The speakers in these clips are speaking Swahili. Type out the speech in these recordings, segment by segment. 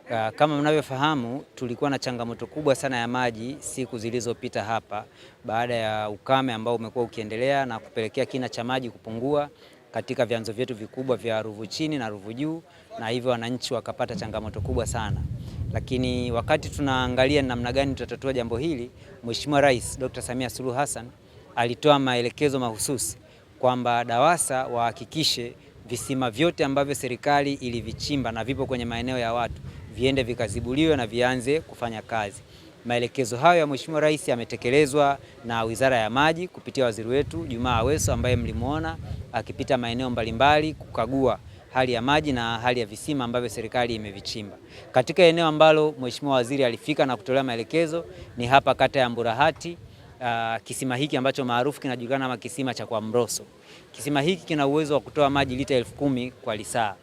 Kama mnavyofahamu, tulikuwa na changamoto kubwa sana ya maji siku zilizopita hapa baada ya ukame ambao umekuwa ukiendelea na kupelekea kina cha maji kupungua katika vyanzo vyetu vikubwa vya Ruvu Chini na Ruvu Juu, na hivyo wananchi wakapata changamoto kubwa sana. Lakini wakati tunaangalia namna gani tutatatua jambo hili, Mheshimiwa Rais Dr. Samia Suluhu Hassan alitoa maelekezo mahususi kwamba DAWASA wahakikishe visima vyote ambavyo serikali ilivichimba na vipo kwenye maeneo ya watu viende vikazibuliwe na vianze kufanya kazi. Maelekezo hayo ya Mheshimiwa Rais yametekelezwa na Wizara ya Maji kupitia waziri wetu Jumaa Aweso, ambaye mlimuona akipita maeneo mbalimbali kukagua hali ya maji na hali ya visima ambavyo serikali imevichimba. Katika eneo ambalo Mheshimiwa Waziri alifika na kutolea maelekezo ni hapa kata ya Mburahati. Kisima hiki ambacho maarufu kinajulikana kama kisima cha kwa Mroso. Kisima hiki kina uwezo wa kutoa maji lita 10,000 kwa lisaa.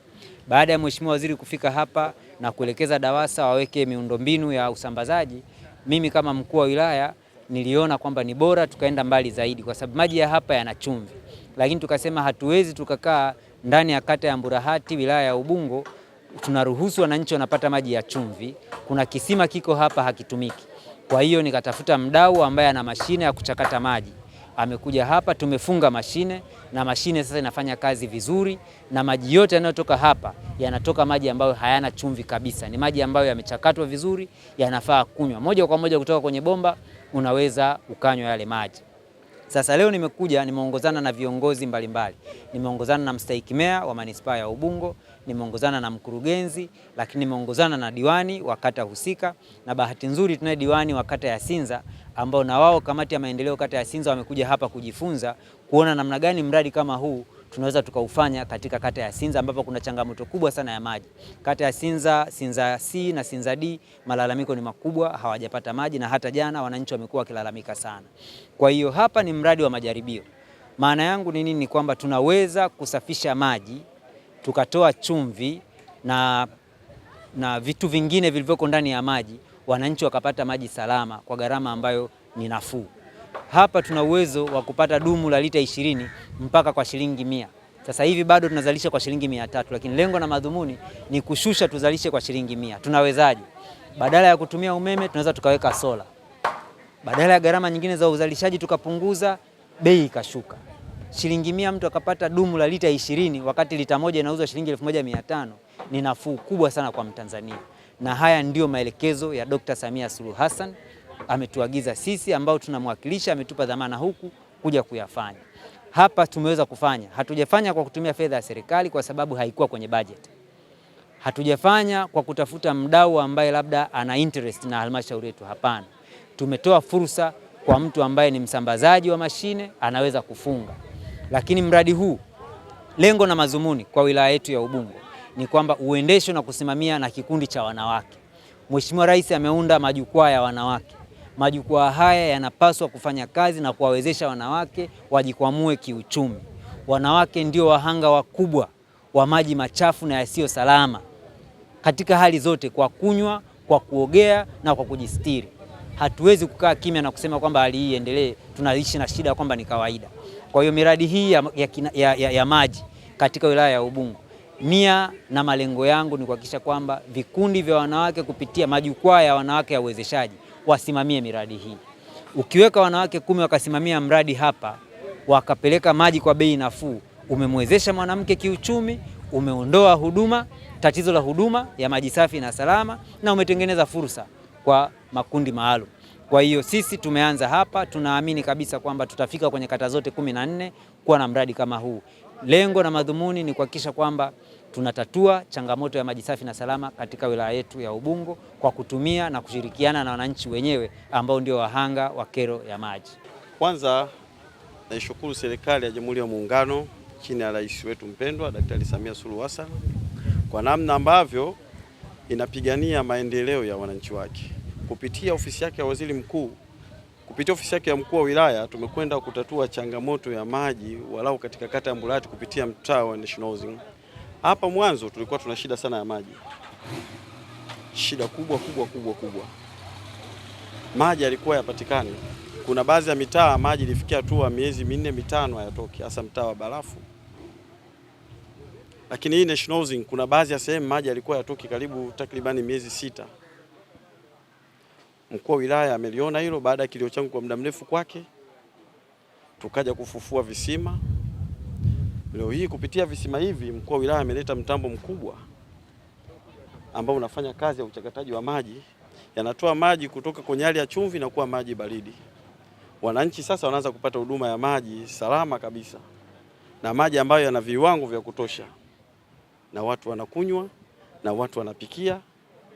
Baada ya Mheshimiwa Waziri kufika hapa na kuelekeza DAWASA waweke miundombinu ya usambazaji, mimi kama mkuu wa wilaya niliona kwamba ni bora tukaenda mbali zaidi, kwa sababu maji ya hapa yana chumvi. Lakini tukasema hatuwezi tukakaa ndani ya kata ya Mburahati wilaya ya Ubungo tunaruhusu wananchi wanapata maji ya chumvi. Kuna kisima kiko hapa hakitumiki. Kwa hiyo nikatafuta mdau ambaye ana mashine ya kuchakata maji. Amekuja hapa, tumefunga mashine na mashine sasa inafanya kazi vizuri, na maji yote yanayotoka hapa yanatoka maji ambayo hayana chumvi kabisa. Ni maji ambayo yamechakatwa vizuri, yanafaa kunywa. Moja kwa moja kutoka kwenye bomba unaweza ukanywa yale maji. Sasa leo nimekuja, nimeongozana na viongozi mbalimbali. Nimeongozana na mstahiki meya wa manispaa ya Ubungo, nimeongozana na mkurugenzi, lakini nimeongozana na diwani wa kata husika, na bahati nzuri tunaye diwani wa kata ya Sinza ambao na wao kamati ya maendeleo kata ya Sinza wamekuja hapa kujifunza kuona namna gani mradi kama huu tunaweza tukaufanya katika kata ya Sinza ambapo kuna changamoto kubwa sana ya maji. Kata ya Sinza, Sinza C na Sinza D, malalamiko ni makubwa, hawajapata maji, na hata jana wananchi wamekuwa wakilalamika sana. Kwa hiyo hapa ni mradi wa majaribio. Maana yangu ni nini? Ni kwamba tunaweza kusafisha maji, tukatoa chumvi na vitu vingine vilivyoko ndani ya maji, wananchi wakapata maji salama kwa gharama ambayo ni nafuu. Hapa tuna uwezo wa kupata dumu la lita 20 mpaka kwa shilingi 100. Sasa hivi bado tunazalisha kwa shilingi 300, lakini lengo na madhumuni ni kushusha tuzalishe kwa shilingi 100. Tunawezaje? Badala ya kutumia umeme tunaweza tukaweka sola. Badala ya gharama nyingine za uzalishaji tukapunguza, bei ikashuka. Shilingi 100 mtu akapata dumu la lita 20 wakati lita moja inauzwa shilingi 1500, ni nafuu kubwa sana kwa Mtanzania. Na haya ndio maelekezo ya Dr. Samia Suluhu Hassan ametuagiza sisi ambao tunamwakilisha, ametupa dhamana huku kuja kuyafanya. Hapa tumeweza kufanya. Hatujafanya kwa kutumia fedha ya serikali kwa sababu haikuwa kwenye budget. Hatujafanya kwa kutafuta mdau ambaye labda ana interest na halmashauri yetu, hapana. Tumetoa fursa kwa mtu ambaye ni msambazaji wa mashine, anaweza kufunga. Lakini mradi huu lengo na mazumuni kwa wilaya yetu ya Ubungo ni kwamba uendeshwe na kusimamia na kikundi cha wanawake. Mheshimiwa Rais ameunda majukwaa ya wanawake. Majukwaa haya yanapaswa kufanya kazi na kuwawezesha wanawake wajikwamue kiuchumi. Wanawake ndio wahanga wakubwa wa maji machafu na yasiyo salama katika hali zote, kwa kunywa, kwa kuogea na kwa kujistiri. Hatuwezi kukaa kimya na kusema kwamba hali hii iendelee, tunaishi na shida kwamba ni kawaida. Kwa hiyo miradi hii ya maji katika wilaya ya Ubungo, nia na malengo yangu ni kuhakikisha kwamba vikundi vya wanawake kupitia majukwaa ya wanawake ya uwezeshaji wasimamie miradi hii. Ukiweka wanawake 10 wakasimamia mradi hapa, wakapeleka maji kwa bei nafuu, umemwezesha mwanamke kiuchumi, umeondoa tatizo la huduma ya maji safi na salama, na umetengeneza fursa kwa makundi maalum. Kwa hiyo sisi tumeanza hapa, tunaamini kabisa kwamba tutafika kwenye kata zote 14 kuwa na mradi kama huu. Lengo na madhumuni ni kuhakikisha kwamba tunatatua changamoto ya maji safi na salama katika wilaya yetu ya Ubungo kwa kutumia na kushirikiana na wananchi wenyewe ambao ndio wahanga wa kero ya maji. Kwanza naishukuru serikali ya Jamhuri ya Muungano chini ya rais wetu mpendwa Daktari Samia Suluhu Hassan kwa namna ambavyo inapigania maendeleo ya wananchi wake. Kupitia ofisi yake ya waziri mkuu, kupitia ofisi yake ya mkuu wa wilaya, tumekwenda kutatua changamoto ya maji walau katika kata ya Mburahati kupitia mtaa wa National Housing. Hapa mwanzo tulikuwa tuna shida sana ya maji. Shida kubwa. Maji yalikuwa yapatikani. Kuna baadhi ya mitaa maji ilifikia hatua miezi 4-5 hayatoki, hasa mtaa wa Barafu. Lakini hii National Housing kuna baadhi ya sehemu maji yalikuwa yatoki karibu takribani miezi 6. Mkuu wa wilaya ameliona hilo baada ya kilio changu kwa muda mrefu kwake, tukaja kufufua visima. Leo hii kupitia visima hivi mkuu wa wilaya ameleta mtambo mkubwa ambao unafanya kazi ya uchakataji wa maji, yanatoa maji kutoka kwenye hali ya chumvi na kuwa maji baridi. Wananchi sasa wanaanza kupata huduma ya maji salama kabisa na maji ambayo yana viwango vya kutosha, na watu wanakunywa na watu wanapikia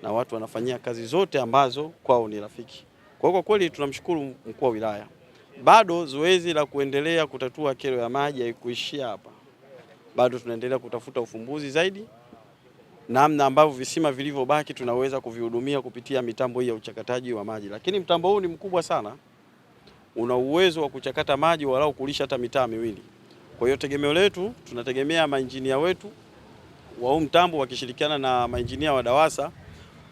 na watu wanafanyia kazi zote ambazo kwao ni rafiki. Kwa kweli tunamshukuru mkuu wa wilaya. Bado zoezi la kuendelea kutatua kero ya maji haikuishia hapa. Bado tunaendelea kutafuta ufumbuzi zaidi, namna ambavyo visima vilivyobaki tunaweza kuvihudumia kupitia mitambo hii ya uchakataji wa maji. Lakini mtambo huu ni mkubwa sana, una uwezo wa kuchakata maji walau kulisha hata mitaa miwili. Kwa hiyo tegemeo letu, tunategemea mainjinia wetu wa huu mtambo wakishirikiana na mainjinia wa DAWASA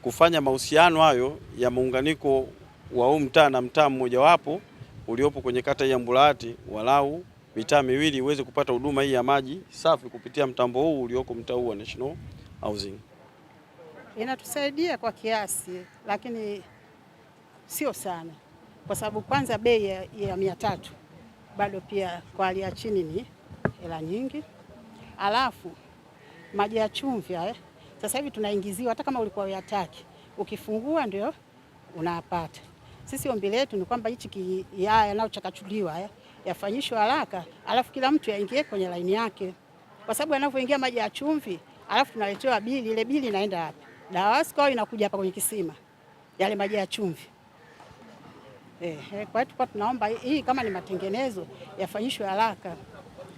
kufanya mahusiano hayo ya muunganiko wa huu mtaa na mtaa mmoja wapo uliopo kwenye kata ya Mburahati, walau mitaa miwili iweze kupata huduma hii ya maji safi kupitia mtambo huu ulioko mtaa huu wa National Housing. Inatusaidia kwa kiasi, lakini sio sana, kwa sababu kwanza bei ya 300 bado pia kwa hali ya chini ni hela nyingi. Alafu maji ya chumvi sasa hivi tunaingiziwa, hata kama ulikuwa uyataki, ukifungua ndio unapata. Sisi ombi letu ni kwamba hichi yanayochakachuliwa yafanyishwe haraka, alafu kila mtu yaingie kwenye laini yake, kwa sababu yanapoingia maji ya chumvi alafu tunaletewa bili, ile bili inaenda wapi? DAWASA au inakuja hapa kwenye kisima yale maji ya chumvi. Kwa hiyo tunaomba hii kama ni matengenezo yafanyishwe haraka.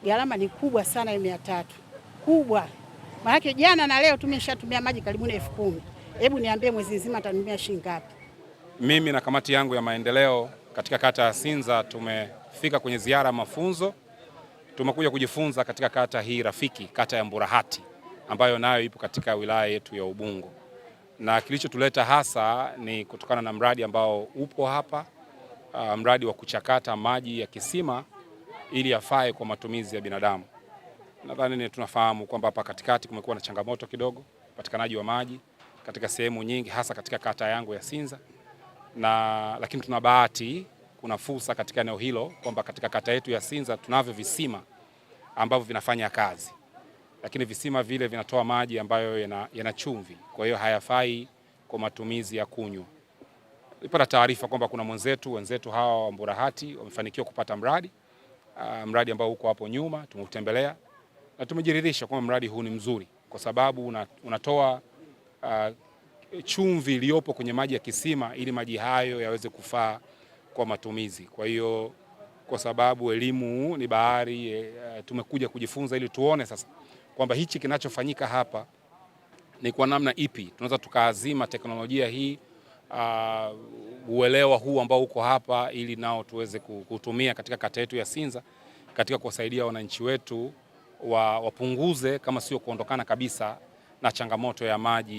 Gharama ni kubwa sana, 300 kubwa. Maana jana na leo tumeshatumia maji karibu 10,000. Hebu niambie mwezi mzima atanumia shilingi ngapi? Mimi na kamati yangu ya maendeleo katika kata ya Sinza tumefika kwenye ziara mafunzo. Tumekuja kujifunza katika kata hii rafiki, kata ya Mburahati, ambayo nayo ipo katika wilaya yetu ya Ubungo. Na kilichotuleta hasa ni kutokana na mradi ambao upo hapa, mradi wa kuchakata maji ya kisima ili yafae kwa matumizi ya binadamu. Nadhani tunafahamu kwamba hapa katikati kumekuwa na changamoto kidogo upatikanaji wa maji katika sehemu nyingi, hasa katika kata yangu ya Sinza. Lakini tuna bahati, kuna fursa katika eneo hilo kwamba katika kata yetu ya Sinza tunavyo visima ambavyo vinafanya kazi. Lakini visima vile vinatoa maji ambayo yana chumvi, kwa hiyo hayafai kwa matumizi ya kunywa. Nilipata taarifa kwamba kuna wenzetu hawa wa Mburahati wamefanikiwa kupata mradi ambao uko hapo nyuma, tumeutembelea na tumejiridhisha kwamba mradi huu ni mzuri kwa sababu unatoa chumvi iliyopo kwenye maji ya kisima ili maji hayo yaweze kufaa kwa matumizi. Kwa hiyo kwa sababu elimu ni bahari, tumekuja kujifunza ili tuone sasa kwamba hichi kinachofanyika hapa ni kwa namna ipi tunaweza tukaazima teknolojia hii, uelewa huu ambao uko hapa, ili nao tuweze kutumia katika kata yetu ya Sinza katika kuwasaidia wananchi wetu wapunguze kama sio kuondokana kabisa na changamoto ya maji.